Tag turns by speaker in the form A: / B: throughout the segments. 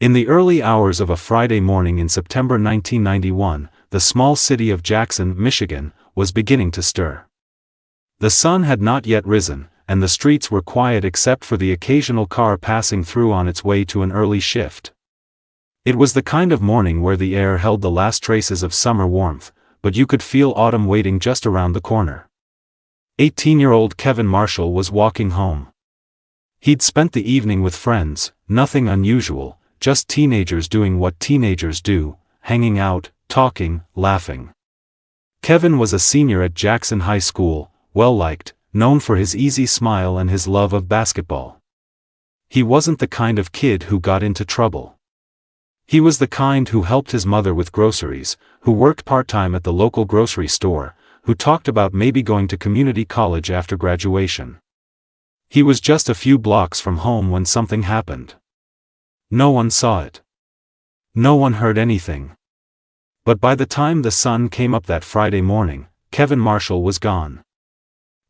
A: In the early hours of a Friday morning in September 1991, the small city of Jackson, Michigan, was beginning to stir. The sun had not yet risen, and the streets were quiet except for the occasional car passing through on its way to an early shift. It was the kind of morning where the air held the last traces of summer warmth, but you could feel autumn waiting just around the corner. 18-year-old Kevin Marshall was walking home. He'd spent the evening with friends, nothing unusual, just teenagers doing what teenagers do, hanging out, talking, laughing. Kevin was a senior at Jackson High School, well-liked, known for his easy smile and his love of basketball. He wasn't the kind of kid who got into trouble. He was the kind who helped his mother with groceries, who worked part-time at the local grocery store, who talked about maybe going to community college after graduation. He was just a few blocks from home when something happened. No one saw it. No one heard anything. But by the time the sun came up that Friday morning, Kevin Marshall was gone.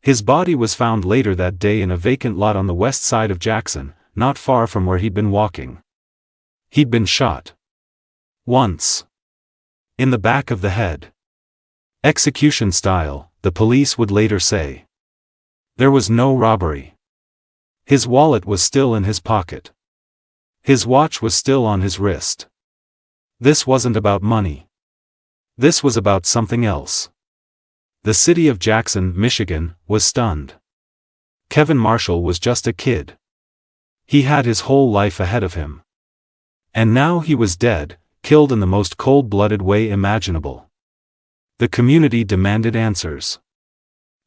A: His body was found later that day in a vacant lot on the west side of Jackson, not far from where he'd been walking. He'd been shot. Once. In the back of the head. Execution style, the police would later say. There was no robbery. His wallet was still in his pocket. His watch was still on his wrist. This wasn't about money. This was about something else. The city of Jackson, Michigan, was stunned. Kevin Marshall was just a kid. He had his whole life ahead of him. And now he was dead, killed in the most cold-blooded way imaginable. The community demanded answers.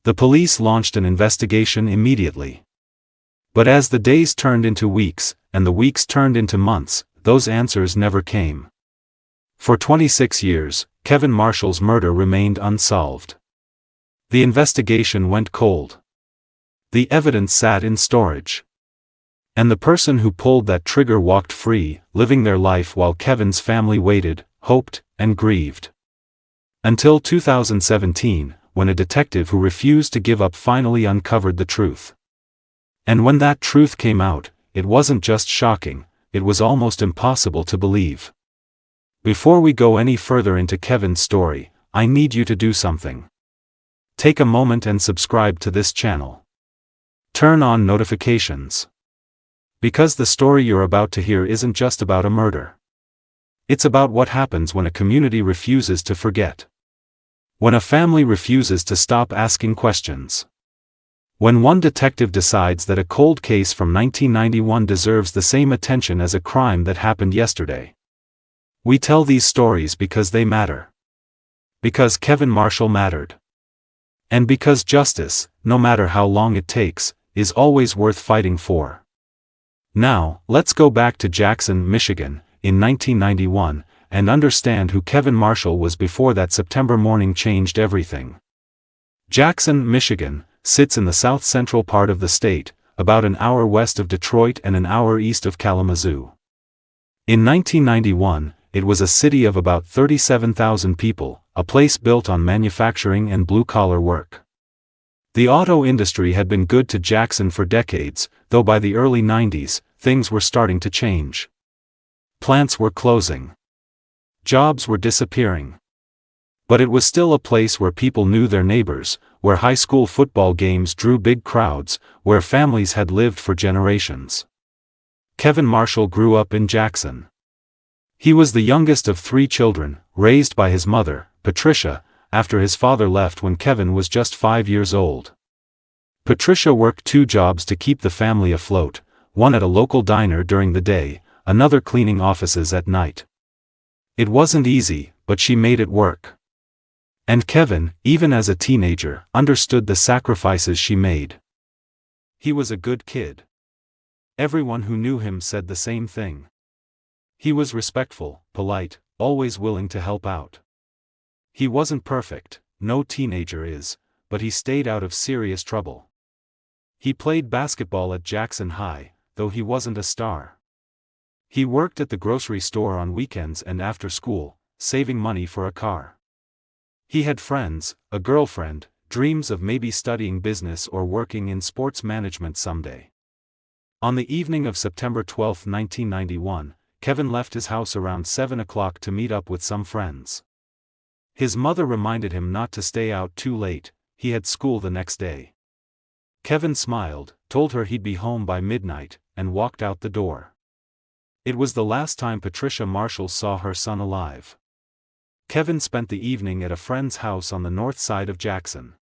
A: The police launched an investigation immediately. But as the days turned into weeks, and the weeks turned into months, those answers never came. For 26 years, Kevin Marshall's murder remained unsolved. The investigation went cold. The evidence sat in storage. And the person who pulled that trigger walked free, living their life while Kevin's family waited, hoped, and grieved. Until 2017, when a detective who refused to give up finally uncovered the truth. And when that truth came out, it wasn't just shocking, it was almost impossible to believe. Before we go any further into Kevin's story, I need you to do something. Take a moment and subscribe to this channel. Turn on notifications. Because the story you're about to hear isn't just about a murder. It's about what happens when a community refuses to forget. When a family refuses to stop asking questions. When one detective decides that a cold case from 1991 deserves the same attention as a crime that happened yesterday. We tell these stories because they matter. Because Kevin Marshall mattered. And because justice, no matter how long it takes, is always worth fighting for. Now, let's go back to Jackson, Michigan, in 1991, and understand who Kevin Marshall was before that September morning changed everything. Jackson, Michigan, sits in the south-central part of the state, about an hour west of Detroit and an hour east of Kalamazoo. In 1991, it was a city of about 37,000 people, a place built on manufacturing and blue-collar work. The auto industry had been good to Jackson for decades, though by the early 90s, things were starting to change. Plants were closing. Jobs were disappearing. But it was still a place where people knew their neighbors, where high school football games drew big crowds, where families had lived for generations. Kevin Marshall grew up in Jackson. He was the youngest of 3 children, raised by his mother, Patricia, after his father left when Kevin was just 5 years old. Patricia worked 2 jobs to keep the family afloat, one at a local diner during the day, another cleaning offices at night. It wasn't easy, but she made it work. And Kevin, even as a teenager, understood the sacrifices she made. He was a good kid. Everyone who knew him said the same thing. He was respectful, polite, always willing to help out. He wasn't perfect, no teenager is, but he stayed out of serious trouble. He played basketball at Jackson High, though he wasn't a star. He worked at the grocery store on weekends and after school, saving money for a car. He had friends, a girlfriend, dreams of maybe studying business or working in sports management someday. On the evening of September 12, 1991, Kevin left his house around 7 o'clock to meet up with some friends. His mother reminded him not to stay out too late, he had school the next day. Kevin smiled, told her he'd be home by midnight, and walked out the door. It was the last time Patricia Marshall saw her son alive. Kevin spent the evening at a friend's house on the north side of Jackson.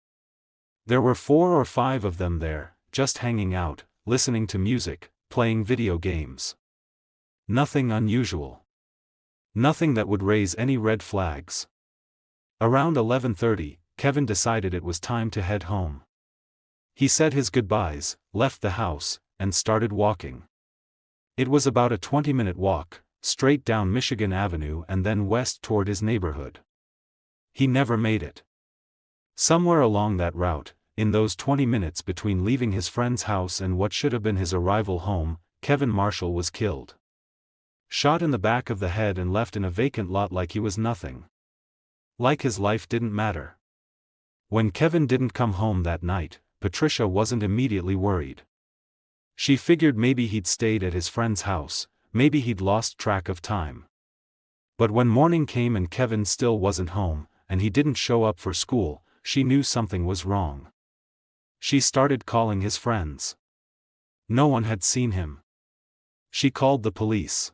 A: There were 4 or 5 of them there, just hanging out, listening to music, playing video games. Nothing unusual. Nothing that would raise any red flags. Around 11:30, Kevin decided it was time to head home. He said his goodbyes, left the house, and started walking. It was about a 20-minute walk, straight down Michigan Avenue and then west toward his neighborhood. He never made it. Somewhere along that route, in those 20 minutes between leaving his friend's house and what should have been his arrival home, Kevin Marshall was killed. Shot in the back of the head and left in a vacant lot like he was nothing. Like his life didn't matter. When Kevin didn't come home that night, Patricia wasn't immediately worried. She figured maybe he'd stayed at his friend's house, maybe he'd lost track of time. But when morning came and Kevin still wasn't home, and he didn't show up for school, she knew something was wrong. She started calling his friends. No one had seen him. She called the police.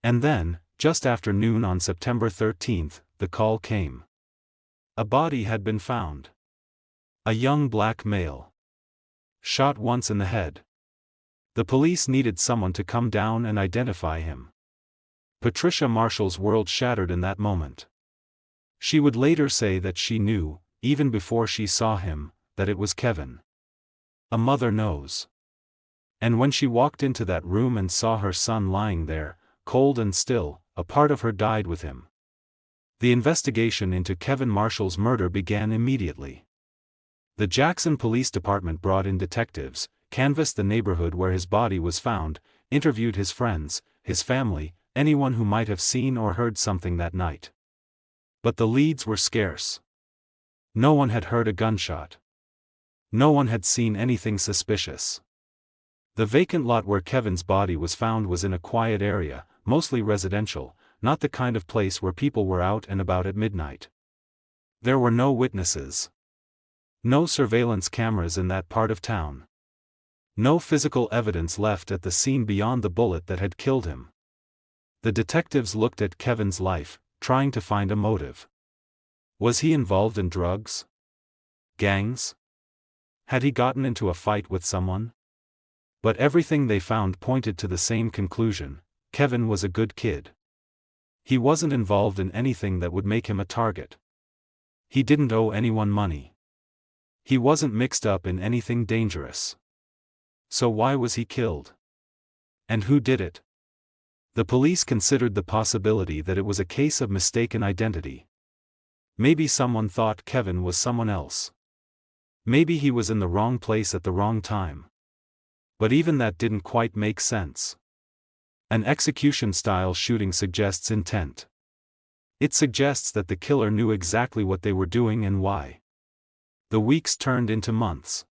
A: And then, just after noon on September 13th, the call came. A body had been found. A young black male. Shot once in the head. The police needed someone to come down and identify him. Patricia Marshall's world shattered in that moment. She would later say that she knew, even before she saw him, that it was Kevin. A mother knows. And when she walked into that room and saw her son lying there, cold and still, a part of her died with him. The investigation into Kevin Marshall's murder began immediately. The Jackson Police Department brought in detectives, canvassed the neighborhood where his body was found, interviewed his friends, his family, anyone who might have seen or heard something that night. But the leads were scarce. No one had heard a gunshot. No one had seen anything suspicious. The vacant lot where Kevin's body was found was in a quiet area, mostly residential, not the kind of place where people were out and about at midnight. There were no witnesses. No surveillance cameras in that part of town. No physical evidence left at the scene beyond the bullet that had killed him. The detectives looked at Kevin's life, trying to find a motive. Was he involved in drugs? Gangs? Had he gotten into a fight with someone? But everything they found pointed to the same conclusion: Kevin was a good kid. He wasn't involved in anything that would make him a target. He didn't owe anyone money. He wasn't mixed up in anything dangerous. So why was he killed? And who did it? The police considered the possibility that it was a case of mistaken identity. Maybe someone thought Kevin was someone else. Maybe he was in the wrong place at the wrong time. But even that didn't quite make sense. An execution-style shooting suggests intent. It suggests that the killer knew exactly what they were doing and why. The weeks turned into months.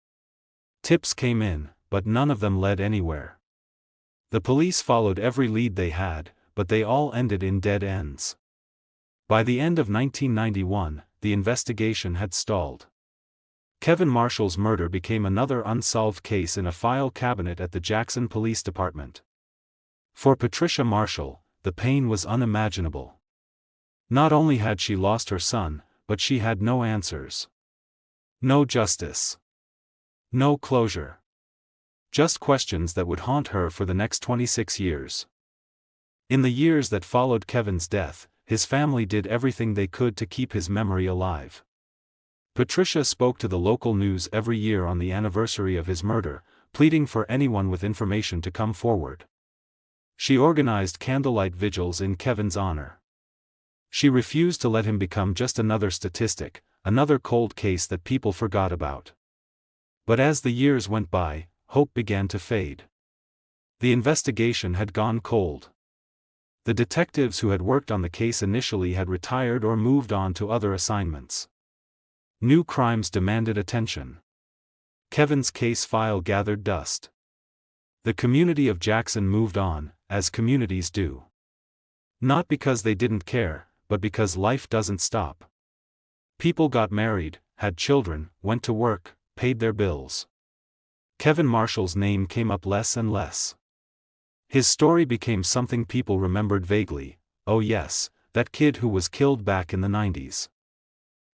A: Tips came in, but none of them led anywhere. The police followed every lead they had, but they all ended in dead ends. By the end of 1991, the investigation had stalled. Kevin Marshall's murder became another unsolved case in a file cabinet at the Jackson Police Department. For Patricia Marshall, the pain was unimaginable. Not only had she lost her son, but she had no answers. No justice. No closure. Just questions that would haunt her for the next 26 years. In the years that followed Kevin's death, his family did everything they could to keep his memory alive. Patricia spoke to the local news every year on the anniversary of his murder, pleading for anyone with information to come forward. She organized candlelight vigils in Kevin's honor. She refused to let him become just another statistic, another cold case that people forgot about. But as the years went by, hope began to fade. The investigation had gone cold. The detectives who had worked on the case initially had retired or moved on to other assignments. New crimes demanded attention. Kevin's case file gathered dust. The community of Jackson moved on, as communities do. Not because they didn't care, but because life doesn't stop. People got married, had children, went to work, paid their bills. Kevin Marshall's name came up less and less. His story became something people remembered vaguely. Oh yes, that kid who was killed back in the 90s.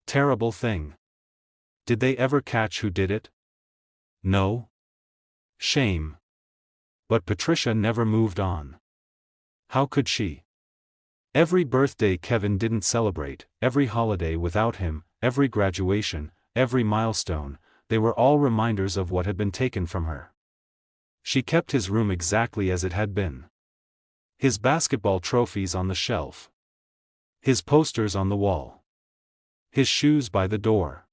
A: Terrible thing. Did they ever catch who did it? No. Shame. But Patricia never moved on. How could she? Every birthday Kevin didn't celebrate, every holiday without him, every graduation, every milestone, they were all reminders of what had been taken from her. She kept his room exactly as it had been. His basketball trophies on the shelf. His posters on the wall. His shoes by the door.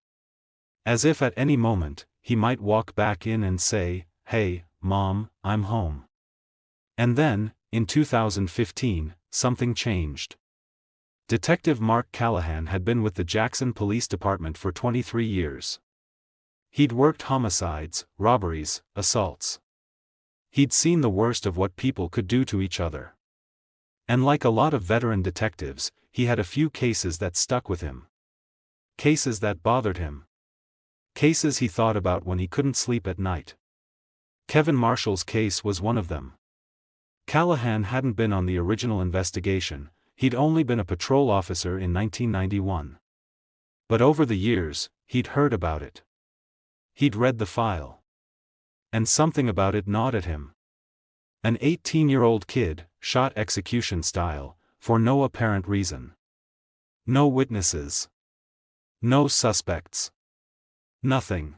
A: As if at any moment, he might walk back in and say, "Hey, Mom, I'm home." And then, in 2015, something changed. Detective Mark Callahan had been with the Jackson Police Department for 23 years. He'd worked homicides, robberies, assaults. He'd seen the worst of what people could do to each other. And like a lot of veteran detectives, he had a few cases that stuck with him. Cases that bothered him. Cases he thought about when he couldn't sleep at night. Kevin Marshall's case was one of them. Callahan hadn't been on the original investigation, he'd only been a patrol officer in 1991. But over the years, he'd heard about it. He'd read the file. And something about it gnawed at him. An 18-year-old kid, shot execution style, for no apparent reason. No witnesses. No suspects. Nothing.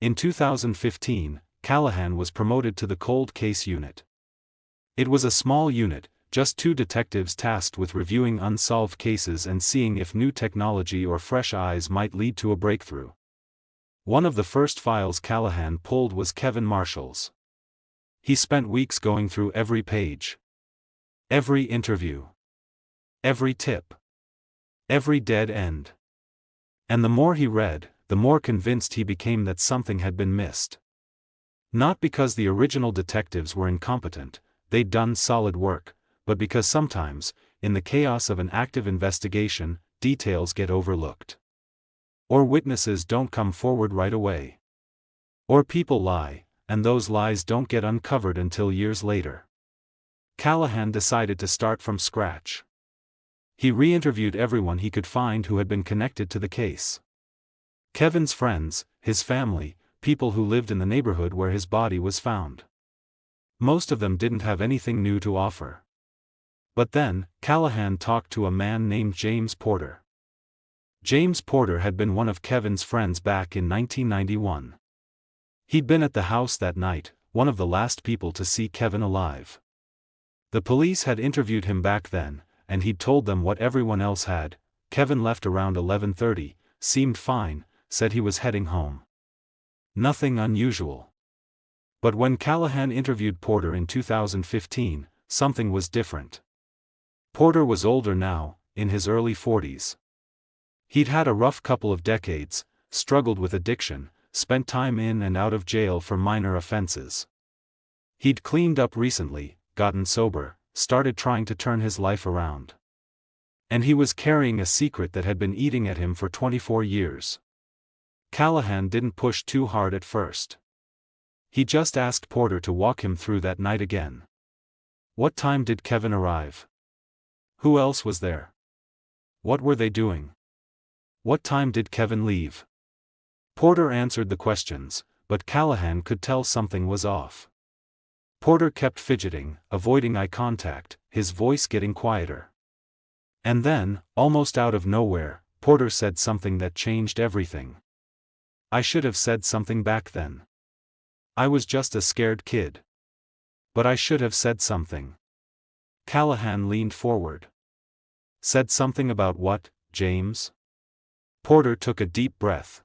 A: In 2015, Callahan was promoted to the cold case unit. It was a small unit, just 2 detectives tasked with reviewing unsolved cases and seeing if new technology or fresh eyes might lead to a breakthrough. One of the first files Callahan pulled was Kevin Marshall's. He spent weeks going through every page. Every interview. Every tip. Every dead end. And the more he read, the more convinced he became that something had been missed. Not because the original detectives were incompetent, they'd done solid work, but because sometimes, in the chaos of an active investigation, details get overlooked. Or witnesses don't come forward right away. Or people lie, and those lies don't get uncovered until years later. Callahan decided to start from scratch. He re-interviewed everyone he could find who had been connected to the case. Kevin's friends, his family, people who lived in the neighborhood where his body was found. Most of them didn't have anything new to offer. But then, Callahan talked to a man named James Porter. James Porter had been one of Kevin's friends back in 1991. He'd been at the house that night, one of the last people to see Kevin alive. The police had interviewed him back then, and he'd told them what everyone else had. Kevin left around 11:30, seemed fine, said he was heading home. Nothing unusual. But when Callahan interviewed Porter in 2015, something was different. Porter was older now, in his early 40s. He'd had a rough couple of decades, struggled with addiction, spent time in and out of jail for minor offenses. He'd cleaned up recently, gotten sober, started trying to turn his life around. And he was carrying a secret that had been eating at him for 24 years. Callahan didn't push too hard at first. He just asked Porter to walk him through that night again. What time did Kevin arrive? Who else was there? What were they doing? What time did Kevin leave? Porter answered the questions, but Callahan could tell something was off. Porter kept fidgeting, avoiding eye contact, his voice getting quieter. And then, almost out of nowhere, Porter said something that changed everything. "I should have said something back then. I was just a scared kid. But I should have said something." Callahan leaned forward. "Said something about what, James?" Porter took a deep breath.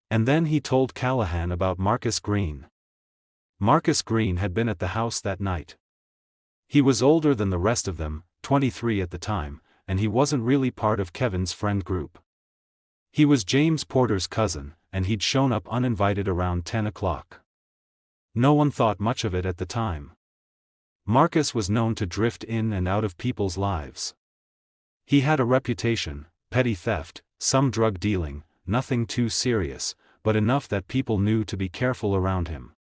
A: And then he told Callahan about Marcus Green. Marcus Green had been at the house that night. He was older than the rest of them, 23 at the time, and he wasn't really part of Kevin's friend group. He was James Porter's cousin, and he'd shown up uninvited around 10 o'clock. No one thought much of it at the time. Marcus was known to drift in and out of people's lives. He had a reputation: petty theft, some drug dealing, nothing too serious, but enough that people knew to be careful around him.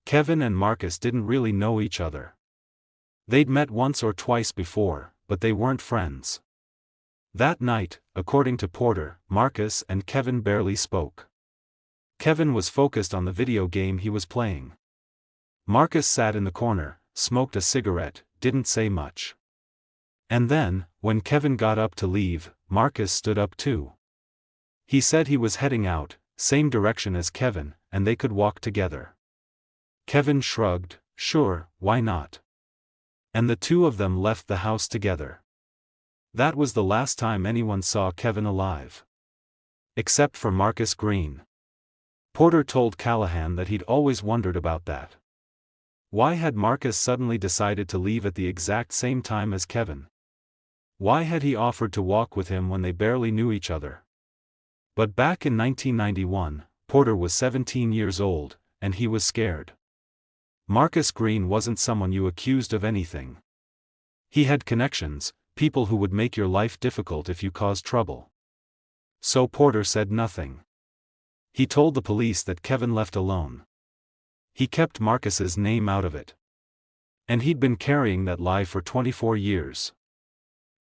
A: Kevin and Marcus didn't really know each other. They'd met once or twice before, but they weren't friends. That night, according to Porter, Marcus and Kevin barely spoke. Kevin was focused on the video game he was playing. Marcus sat in the corner, smoked a cigarette, didn't say much. And then, when Kevin got up to leave, Marcus stood up too. He said he was heading out, same direction as Kevin, and they could walk together. Kevin shrugged, sure, why not? And the two of them left the house together. That was the last time anyone saw Kevin alive. Except for Marcus Green. Porter told Callahan that he'd always wondered about that. Why had Marcus suddenly decided to leave at the exact same time as Kevin? Why had he offered to walk with him when they barely knew each other? But back in 1991, Porter was 17 years old, and he was scared. Marcus Green wasn't someone you accused of anything. He had connections, people who would make your life difficult if you caused trouble. So Porter said nothing. He told the police that Kevin left alone. He kept Marcus's name out of it. And he'd been carrying that lie for 24 years.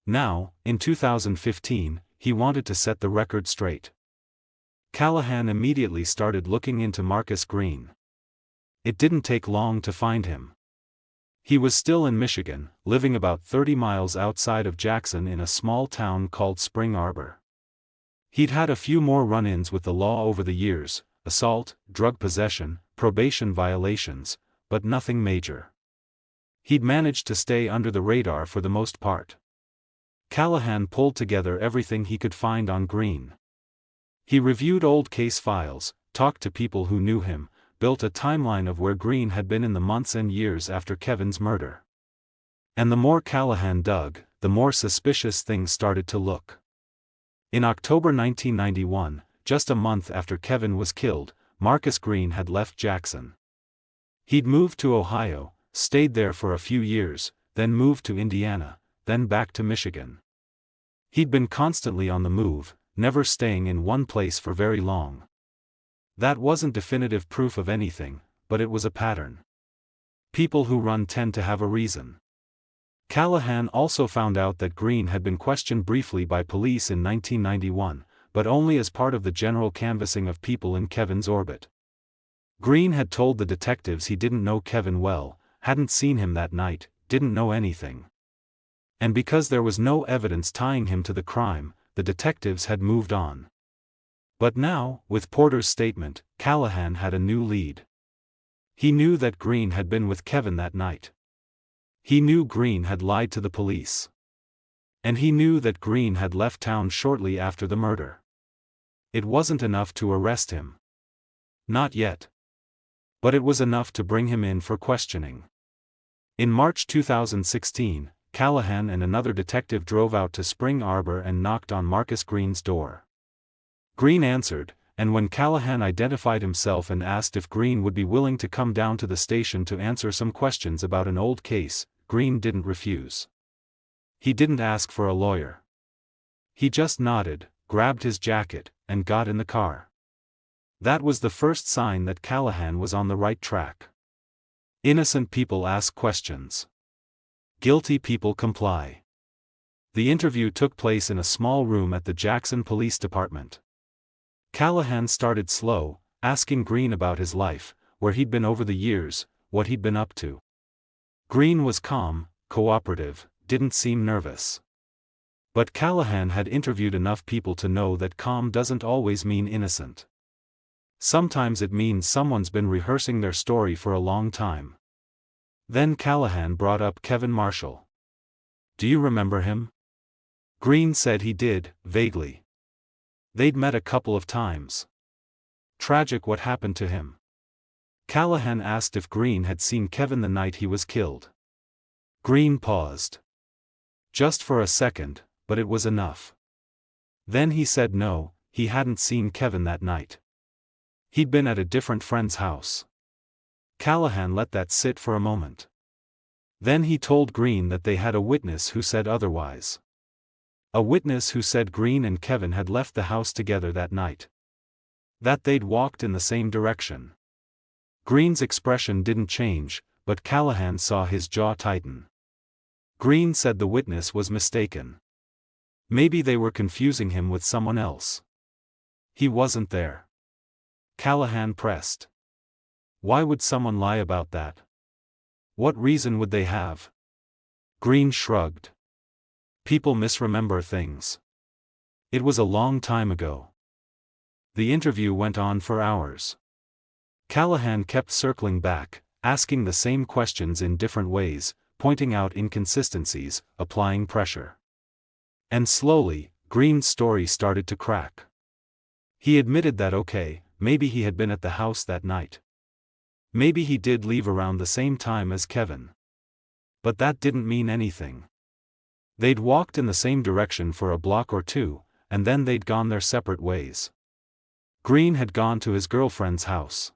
A: Now, in 2015, he wanted to set the record straight. Callahan immediately started looking into Marcus Green. It didn't take long to find him. He was still in Michigan, living about 30 miles outside of Jackson in a small town called Spring Arbor. He'd had a few more run-ins with the law over the years: assault, drug possession, probation violations, but nothing major. He'd managed to stay under the radar for the most part. Callahan pulled together everything he could find on Green. He reviewed old case files, talked to people who knew him, built a timeline of where Green had been in the months and years after Kevin's murder. And the more Callahan dug, the more suspicious things started to look. In October 1991, just a month after Kevin was killed, Marcus Green had left Jackson. He'd moved to Ohio, stayed there for a few years, then moved to Indiana, then back to Michigan. He'd been constantly on the move, never staying in one place for very long. That wasn't definitive proof of anything, but it was a pattern. People who run tend to have a reason. Callahan also found out that Green had been questioned briefly by police in 1991, but only as part of the general canvassing of people in Kevin's orbit. Green had told the detectives he didn't know Kevin well, hadn't seen him that night, didn't know anything. And because there was no evidence tying him to the crime, the detectives had moved on. But now, with Porter's statement, Callahan had a new lead. He knew that Green had been with Kevin that night. He knew Green had lied to the police. And he knew that Green had left town shortly after the murder. It wasn't enough to arrest him. Not yet. But it was enough to bring him in for questioning. In March 2016, Callahan and another detective drove out to Spring Arbor and knocked on Marcus Green's door. Green answered, and when Callahan identified himself and asked if Green would be willing to come down to the station to answer some questions about an old case, Green didn't refuse. He didn't ask for a lawyer. He just nodded, grabbed his jacket, and got in the car. That was the first sign that Callahan was on the right track. Innocent people ask questions. Guilty people comply. The interview took place in a small room at the Jackson Police Department. Callahan started slow, asking Green about his life, where he'd been over the years, what he'd been up to. Green was calm, cooperative, didn't seem nervous. But Callahan had interviewed enough people to know that calm doesn't always mean innocent. Sometimes it means someone's been rehearsing their story for a long time. Then Callahan brought up Kevin Marshall. "Do you remember him?" Green said he did, vaguely. They'd met a couple of times. Tragic what happened to him. Callahan asked if Green had seen Kevin the night he was killed. Green paused. Just for a second, but it was enough. Then he said no, he hadn't seen Kevin that night. He'd been at a different friend's house. Callahan let that sit for a moment. Then he told Green that they had a witness who said otherwise. A witness who said Green and Kevin had left the house together that night. That they'd walked in the same direction. Green's expression didn't change, but Callahan saw his jaw tighten. Green said the witness was mistaken. Maybe they were confusing him with someone else. He wasn't there. Callahan pressed. Why would someone lie about that? What reason would they have? Green shrugged. People misremember things. It was a long time ago. The interview went on for hours. Callahan kept circling back, asking the same questions in different ways, pointing out inconsistencies, applying pressure. And slowly, Green's story started to crack. He admitted that maybe he had been at the house that night. Maybe he did leave around the same time as Kevin. But that didn't mean anything. They'd walked in the same direction for a block or two, and then they'd gone their separate ways. Green had gone to his girlfriend's house.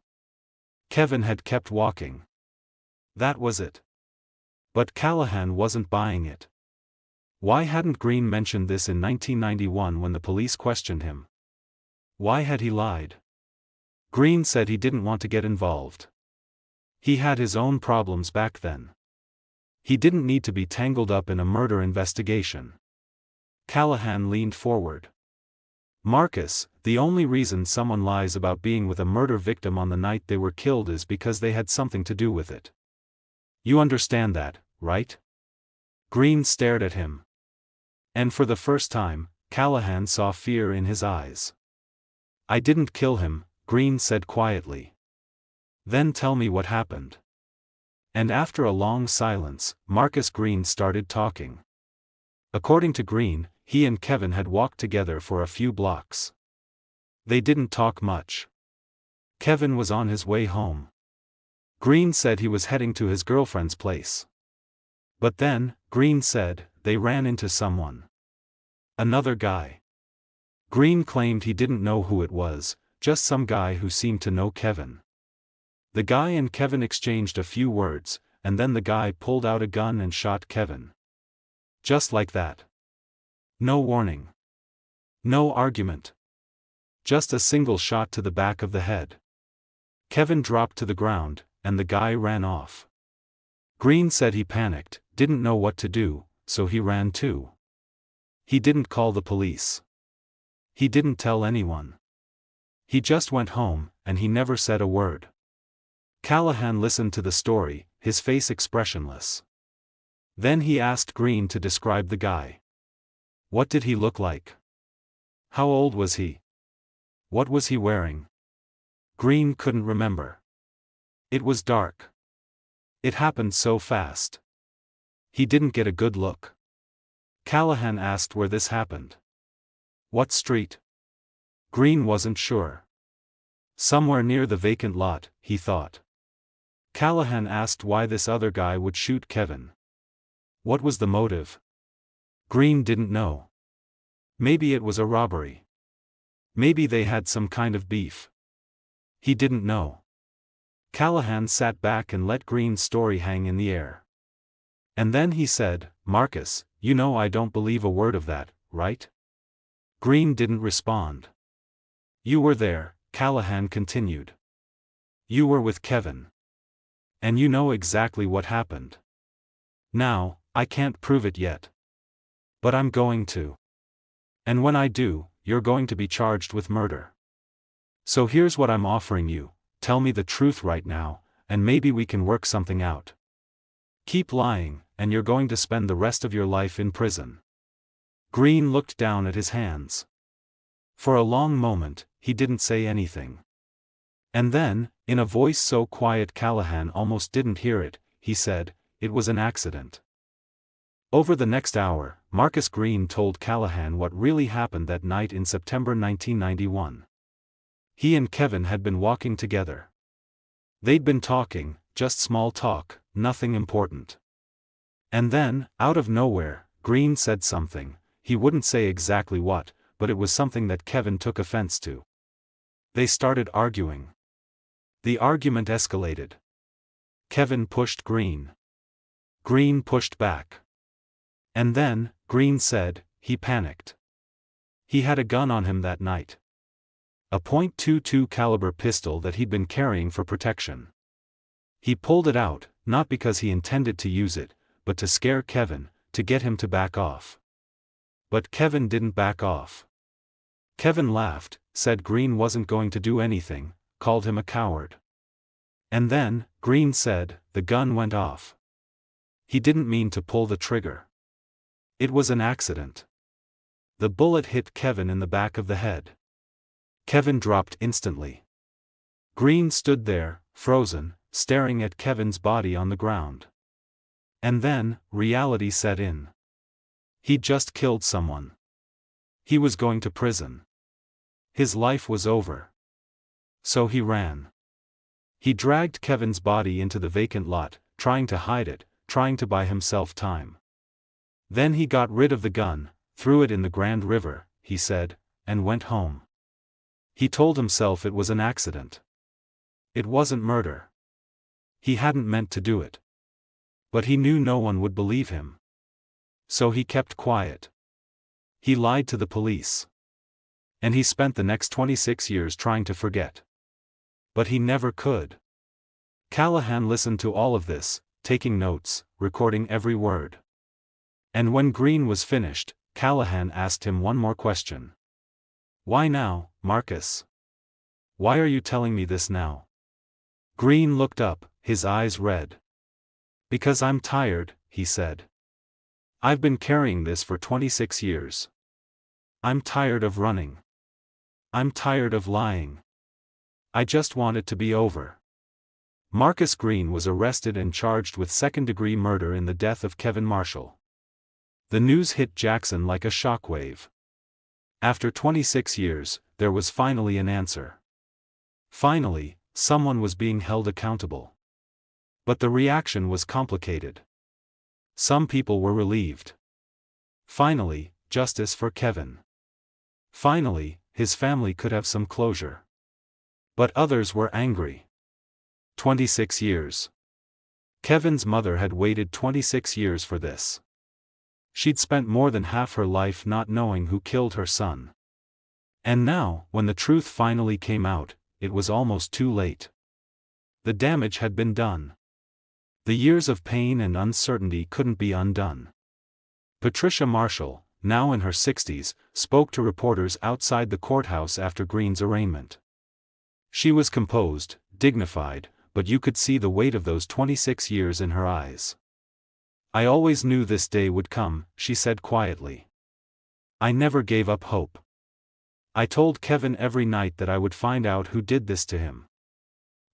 A: Kevin had kept walking. That was it. But Callahan wasn't buying it. Why hadn't Green mentioned this in 1991 when the police questioned him? Why had he lied? Green said he didn't want to get involved. He had his own problems back then. He didn't need to be tangled up in a murder investigation. Callahan leaned forward. Marcus, the only reason someone lies about being with a murder victim on the night they were killed is because they had something to do with it. You understand that, right? Green stared at him. And for the first time, Callahan saw fear in his eyes. I didn't kill him, Green said quietly. Then tell me what happened. And after a long silence, Marcus Green started talking. According to Green, he and Kevin had walked together for a few blocks. They didn't talk much. Kevin was on his way home. Green said he was heading to his girlfriend's place. But then, Green said, they ran into someone. Another guy. Green claimed he didn't know who it was, just some guy who seemed to know Kevin. The guy and Kevin exchanged a few words, and then the guy pulled out a gun and shot Kevin. Just like that. No warning. No argument. Just a single shot to the back of the head. Kevin dropped to the ground, and the guy ran off. Green said he panicked, didn't know what to do, so he ran too. He didn't call the police. He didn't tell anyone. He just went home, and he never said a word. Callahan listened to the story, his face expressionless. Then he asked Green to describe the guy. What did he look like? How old was he? What was he wearing? Green couldn't remember. It was dark. It happened so fast. He didn't get a good look. Callahan asked where this happened. What street? Green wasn't sure. Somewhere near the vacant lot, he thought. Callahan asked why this other guy would shoot Kevin. What was the motive? Green didn't know. Maybe it was a robbery. Maybe they had some kind of beef. He didn't know. Callahan sat back and let Green's story hang in the air. And then he said, Marcus, you know I don't believe a word of that, right? Green didn't respond. You were there, Callahan continued. You were with Kevin. And you know exactly what happened. Now, I can't prove it yet. But I'm going to. And when I do, you're going to be charged with murder. So here's what I'm offering you, tell me the truth right now, and maybe we can work something out. Keep lying, and you're going to spend the rest of your life in prison. Green looked down at his hands. For a long moment, he didn't say anything. And then, in a voice so quiet Callahan almost didn't hear it, he said, it was an accident. Over the next hour, Marcus Green told Callahan what really happened that night in September 1991. He and Kevin had been walking together. They'd been talking, just small talk, nothing important. And then, out of nowhere, Green said something, he wouldn't say exactly what, but it was something that Kevin took offense to. They started arguing. The argument escalated. Kevin pushed Green. Green pushed back. And then, Green said, he panicked. He had a gun on him that night. A .22 caliber pistol that he'd been carrying for protection. He pulled it out, not because he intended to use it, but to scare Kevin, to get him to back off. But Kevin didn't back off. Kevin laughed, said Green wasn't going to do anything, called him a coward. And then, Green said, the gun went off. He didn't mean to pull the trigger. It was an accident. The bullet hit Kevin in the back of the head. Kevin dropped instantly. Green stood there, frozen, staring at Kevin's body on the ground. And then, reality set in. He'd just killed someone. He was going to prison. His life was over. So he ran. He dragged Kevin's body into the vacant lot, trying to hide it, trying to buy himself time. Then he got rid of the gun, threw it in the Grand River, he said, and went home. He told himself it was an accident. It wasn't murder. He hadn't meant to do it. But he knew no one would believe him. So he kept quiet. He lied to the police. And he spent the next 26 years trying to forget. But he never could. Callahan listened to all of this, taking notes, recording every word. And when Green was finished, Callahan asked him one more question. Why now, Marcus? Why are you telling me this now? Green looked up, his eyes red. Because I'm tired, he said. I've been carrying this for 26 years. I'm tired of running. I'm tired of lying. I just want it to be over. Marcus Green was arrested and charged with second-degree murder in the death of Kevin Marshall. The news hit Jackson like a shockwave. After 26 years, there was finally an answer. Finally, someone was being held accountable. But the reaction was complicated. Some people were relieved. Finally, justice for Kevin. Finally, his family could have some closure. But others were angry. 26 years. Kevin's mother had waited 26 years for this. She'd spent more than half her life not knowing who killed her son. And now, when the truth finally came out, it was almost too late. The damage had been done. The years of pain and uncertainty couldn't be undone. Patricia Marshall, now in her 60s, spoke to reporters outside the courthouse after Green's arraignment. She was composed, dignified, but you could see the weight of those 26 years in her eyes. I always knew this day would come, she said quietly. I never gave up hope. I told Kevin every night that I would find out who did this to him.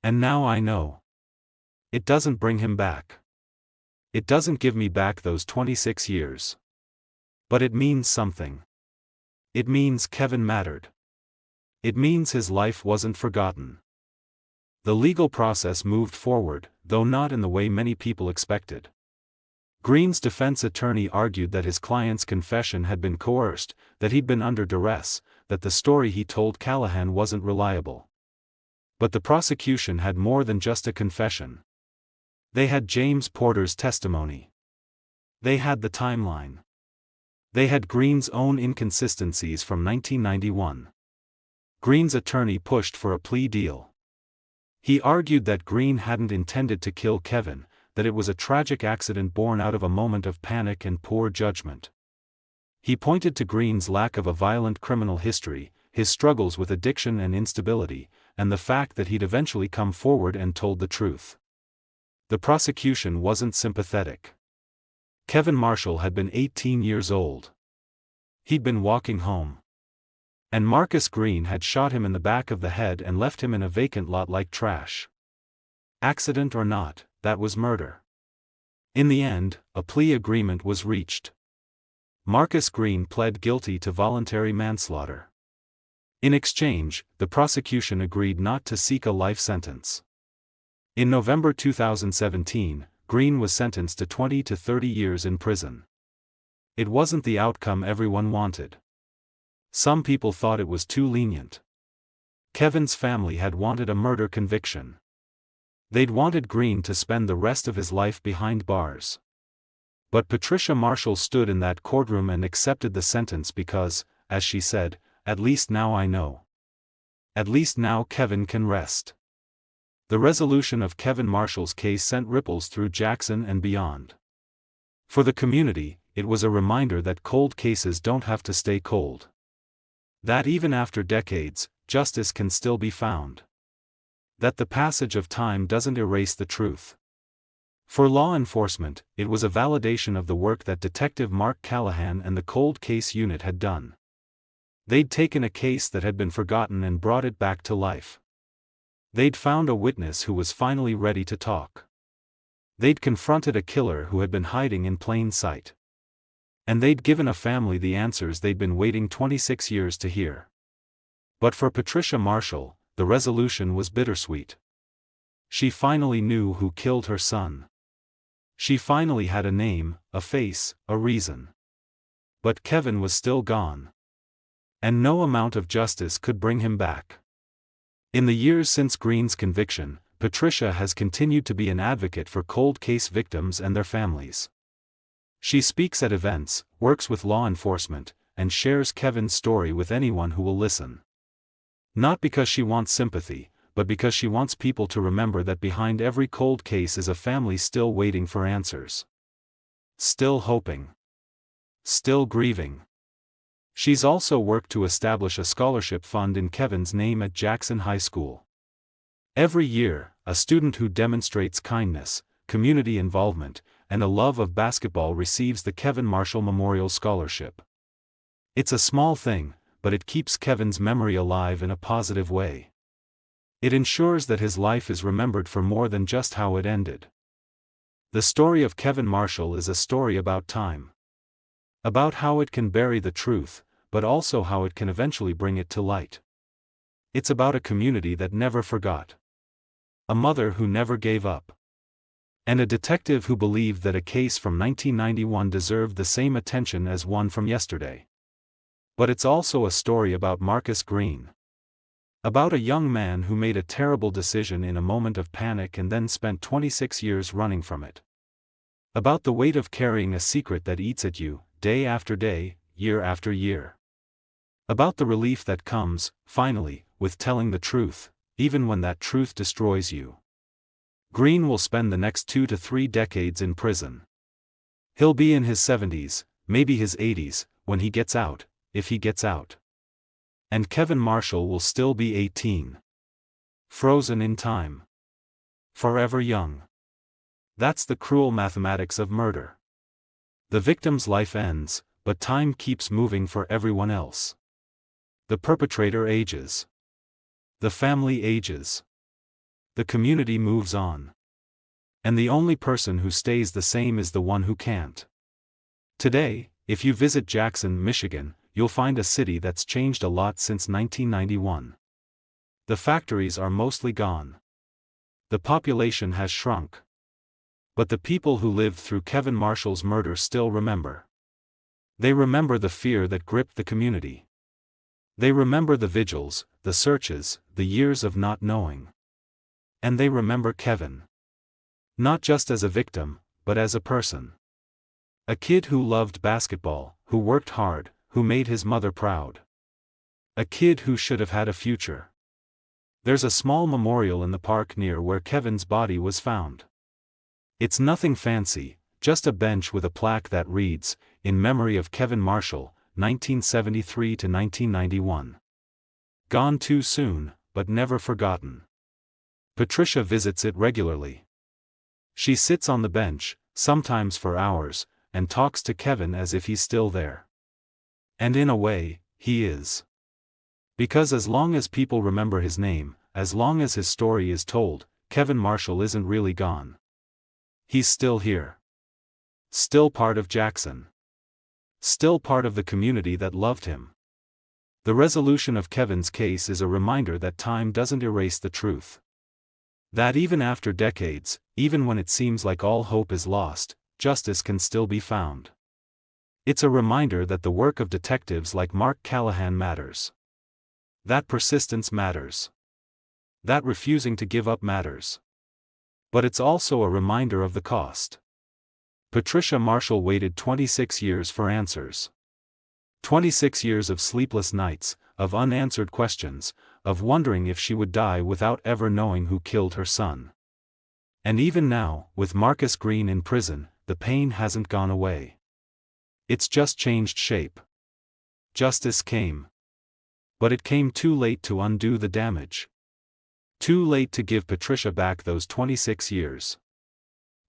A: And now I know. It doesn't bring him back. It doesn't give me back those 26 years. But it means something. It means Kevin mattered. It means his life wasn't forgotten. The legal process moved forward, though not in the way many people expected. Green's defense attorney argued that his client's confession had been coerced, that he'd been under duress, that the story he told Callahan wasn't reliable. But the prosecution had more than just a confession. They had James Porter's testimony. They had the timeline. They had Green's own inconsistencies from 1991. Green's attorney pushed for a plea deal. He argued that Green hadn't intended to kill Kevin, that it was a tragic accident born out of a moment of panic and poor judgment. He pointed to Green's lack of a violent criminal history, his struggles with addiction and instability, and the fact that he'd eventually come forward and told the truth. The prosecution wasn't sympathetic. Kevin Marshall had been 18 years old. He'd been walking home. And Marcus Green had shot him in the back of the head and left him in a vacant lot like trash. Accident or not, that was murder. In the end, a plea agreement was reached. Marcus Green pled guilty to voluntary manslaughter. In exchange, the prosecution agreed not to seek a life sentence. In November 2017, Green was sentenced to 20 to 30 years in prison. It wasn't the outcome everyone wanted. Some people thought it was too lenient. Kevin's family had wanted a murder conviction. They'd wanted Green to spend the rest of his life behind bars. But Patricia Marshall stood in that courtroom and accepted the sentence because, as she said, "At least now I know. At least now Kevin can rest." The resolution of Kevin Marshall's case sent ripples through Jackson and beyond. For the community, it was a reminder that cold cases don't have to stay cold. That even after decades, justice can still be found. That the passage of time doesn't erase the truth. For law enforcement, it was a validation of the work that Detective Mark Callahan and the Cold Case Unit had done. They'd taken a case that had been forgotten and brought it back to life. They'd found a witness who was finally ready to talk. They'd confronted a killer who had been hiding in plain sight. And they'd given a family the answers they'd been waiting 26 years to hear. But for Patricia Marshall, the resolution was bittersweet. She finally knew who killed her son. She finally had a name, a face, a reason. But Kevin was still gone. And no amount of justice could bring him back. In the years since Green's conviction, Patricia has continued to be an advocate for cold case victims and their families. She speaks at events, works with law enforcement, and shares Kevin's story with anyone who will listen. Not because she wants sympathy, but because she wants people to remember that behind every cold case is a family still waiting for answers. Still hoping. Still grieving. She's also worked to establish a scholarship fund in Kevin's name at Jackson High School. Every year, a student who demonstrates kindness, community involvement, and a love of basketball receives the Kevin Marshall Memorial Scholarship. It's a small thing, but it keeps Kevin's memory alive in a positive way. It ensures that his life is remembered for more than just how it ended. The story of Kevin Marshall is a story about time. About how it can bury the truth, but also how it can eventually bring it to light. It's about a community that never forgot. A mother who never gave up. And a detective who believed that a case from 1991 deserved the same attention as one from yesterday. But it's also a story about Marcus Green. About a young man who made a terrible decision in a moment of panic and then spent 26 years running from it. About the weight of carrying a secret that eats at you, day after day, year after year. About the relief that comes, finally, with telling the truth, even when that truth destroys you. Green will spend the next 2 to 3 decades in prison. He'll be in his 70s, maybe his 80s, when he gets out, if he gets out. And Kevin Marshall will still be 18. Frozen in time. Forever young. That's the cruel mathematics of murder. The victim's life ends, but time keeps moving for everyone else. The perpetrator ages. The family ages. The community moves on. And the only person who stays the same is the one who can't. Today, if you visit Jackson, Michigan, you'll find a city that's changed a lot since 1991. The factories are mostly gone. The population has shrunk. But the people who lived through Kevin Marshall's murder still remember. They remember the fear that gripped the community. They remember the vigils, the searches, the years of not knowing. And they remember Kevin. Not just as a victim, but as a person. A kid who loved basketball, who worked hard, who made his mother proud. A kid who should have had a future. There's a small memorial in the park near where Kevin's body was found. It's nothing fancy, just a bench with a plaque that reads, "In memory of Kevin Marshall, 1973 to 1991. Gone too soon, but never forgotten." Patricia visits it regularly. She sits on the bench, sometimes for hours, and talks to Kevin as if he's still there. And in a way, he is. Because as long as people remember his name, as long as his story is told, Kevin Marshall isn't really gone. He's still here. Still part of Jackson. Still part of the community that loved him. The resolution of Kevin's case is a reminder that time doesn't erase the truth. That even after decades, even when it seems like all hope is lost, justice can still be found. It's a reminder that the work of detectives like Mark Callahan matters. That persistence matters. That refusing to give up matters. But it's also a reminder of the cost. Patricia Marshall waited 26 years for answers. 26 years of sleepless nights, of unanswered questions, of wondering if she would die without ever knowing who killed her son. And even now, with Marcus Green in prison, the pain hasn't gone away. It's just changed shape. Justice came. But it came too late to undo the damage. Too late to give Patricia back those 26 years.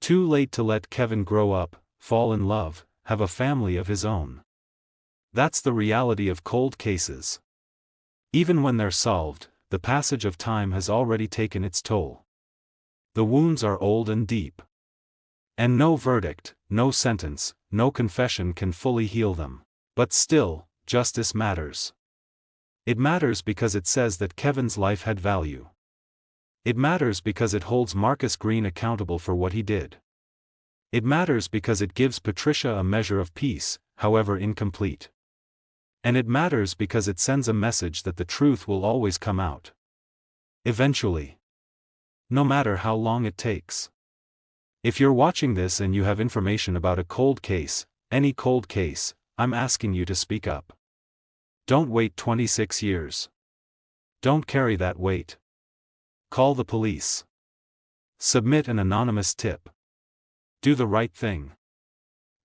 A: Too late to let Kevin grow up, fall in love, have a family of his own. That's the reality of cold cases. Even when they're solved, the passage of time has already taken its toll. The wounds are old and deep. And no verdict, no sentence, no confession can fully heal them. But still, justice matters. It matters because it says that Kevin's life had value. It matters because it holds Marcus Green accountable for what he did. It matters because it gives Patricia a measure of peace, however incomplete. And it matters because it sends a message that the truth will always come out. Eventually. No matter how long it takes. If you're watching this and you have information about a cold case, any cold case, I'm asking you to speak up. Don't wait 26 years. Don't carry that weight. Call the police. Submit an anonymous tip. Do the right thing.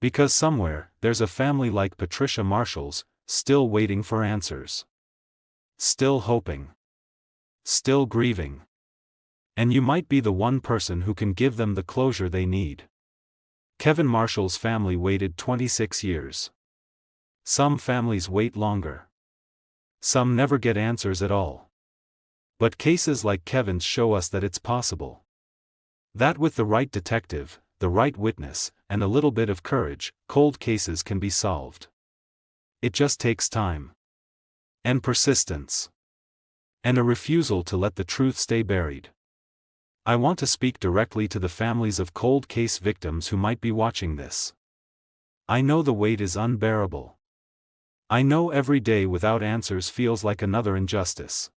A: Because somewhere, there's a family like Patricia Marshall's, still waiting for answers. Still hoping. Still grieving. And you might be the one person who can give them the closure they need. Kevin Marshall's family waited 26 years. Some families wait longer. Some never get answers at all. But cases like Kevin's show us that it's possible. That with the right detective, the right witness, and a little bit of courage, cold cases can be solved. It just takes time. And persistence. And a refusal to let the truth stay buried. I want to speak directly to the families of cold case victims who might be watching this. I know the weight is unbearable. I know every day without answers feels like another injustice.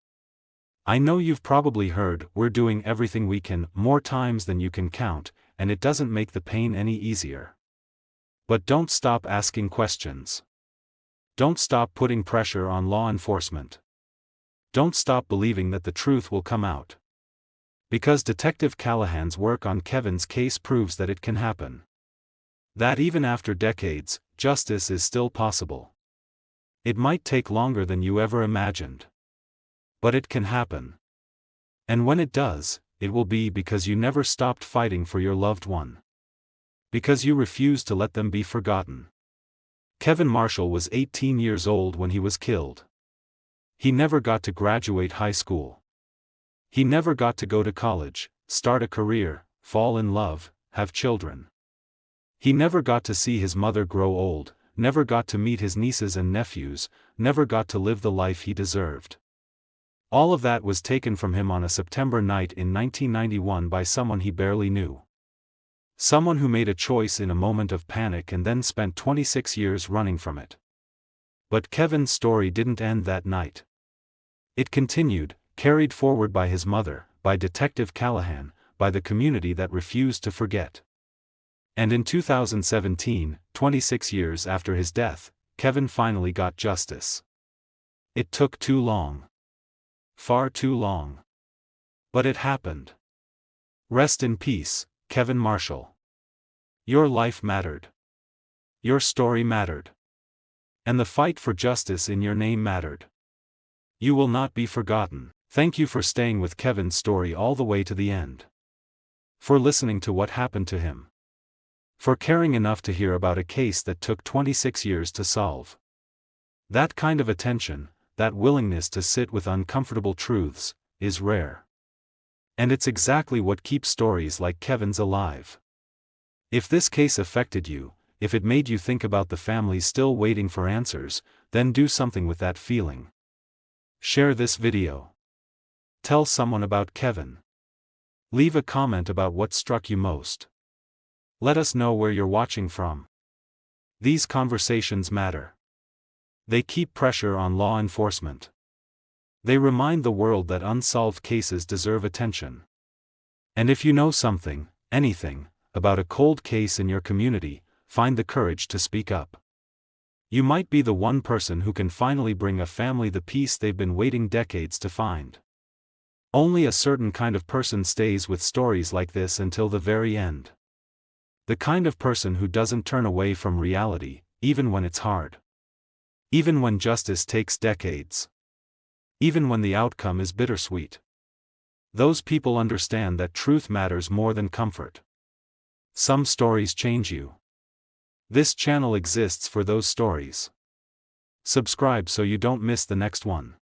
A: I know you've probably heard, "We're doing everything we can," more times than you can count, and it doesn't make the pain any easier. But don't stop asking questions. Don't stop putting pressure on law enforcement. Don't stop believing that the truth will come out. Because Detective Callahan's work on Kevin's case proves that it can happen. That even after decades, justice is still possible. It might take longer than you ever imagined. But it can happen. And when it does, it will be because you never stopped fighting for your loved one. Because you refused to let them be forgotten. Kevin Marshall was 18 years old when he was killed. He never got to graduate high school. He never got to go to college, start a career, fall in love, have children. He never got to see his mother grow old, never got to meet his nieces and nephews, never got to live the life he deserved. All of that was taken from him on a September night in 1991 by someone he barely knew. Someone who made a choice in a moment of panic and then spent 26 years running from it. But Kevin's story didn't end that night. It continued, carried forward by his mother, by Detective Callahan, by the community that refused to forget. And in 2017, 26 years after his death, Kevin finally got justice. It took too long. Far too long. But it happened. Rest in peace, Kevin Marshall. Your life mattered. Your story mattered. And the fight for justice in your name mattered. You will not be forgotten. Thank you for staying with Kevin's story all the way to the end. For listening to what happened to him. For caring enough to hear about a case that took 26 years to solve. That kind of attention, that willingness to sit with uncomfortable truths, is rare. And it's exactly what keeps stories like Kevin's alive. If this case affected you, if it made you think about the families still waiting for answers, then do something with that feeling. Share this video. Tell someone about Kevin. Leave a comment about what struck you most. Let us know where you're watching from. These conversations matter. They keep pressure on law enforcement. They remind the world that unsolved cases deserve attention. And if you know something, anything, about a cold case in your community, find the courage to speak up. You might be the one person who can finally bring a family the peace they've been waiting decades to find. Only a certain kind of person stays with stories like this until the very end. The kind of person who doesn't turn away from reality, even when it's hard. Even when justice takes decades. Even when the outcome is bittersweet. Those people understand that truth matters more than comfort. Some stories change you. This channel exists for those stories. Subscribe so you don't miss the next one.